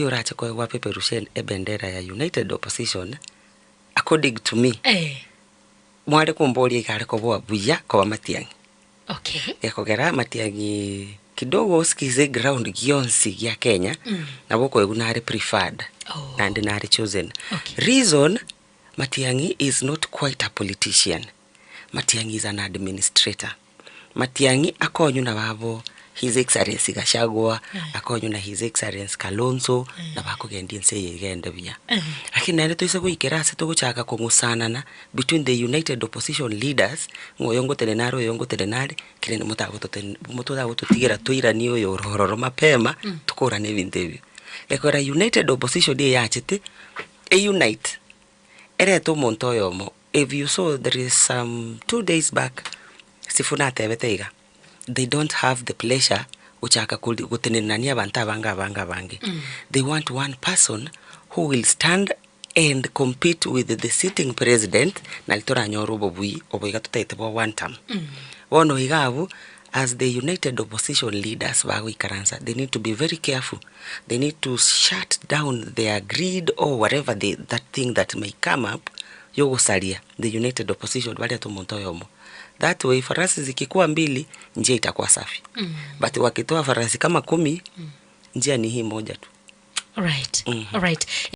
Yorache kwa wapeperushen bendera ya United Opposition according to me. Mwale kumboli ikare kwa buya kwa Matiang'i. Okay. Yakogera Matiang'i kidogo skize ground gionsi ya Kenya na woko egunare preferred and nare chosen. Okay. Reason Matiang'i is not quite a politician. Matiang'i is an administrator. Matiang'i akonyu na babo His Excellency Gachagua, akonyu na His Excellency Kalonzo na bakugendi nse yegende bia. Lakini nene toise kuikera se toguchaka kungusanana between the United Opposition leaders ngoyongo telenaro yongo telenare kirene mutoda gututigira tuirani oyo rororo mapema tukora nebintu ebyo. Ekora United Opposition die yachite unite ereto monto yomo. If you saw, there is some 2 days back Sifuna tebeteiga, they don't have the pleasure uchaka gutenenania banta bangi. They want one person who will stand and compete with the sitting president na litora nyoro bobui oboiga tutaitebo one term. Wono igabu as the United Opposition leaders bago ikaransa, they need to be very careful. They need to shut down their greed or whatever that thing that may come up. Yogo salia the United Opposition wale tumonto yomo. That way farasi zikikuwa 2 njia itakuwa safi. But wakitoa farasi kama 10 njia ni hii moja tu. All right.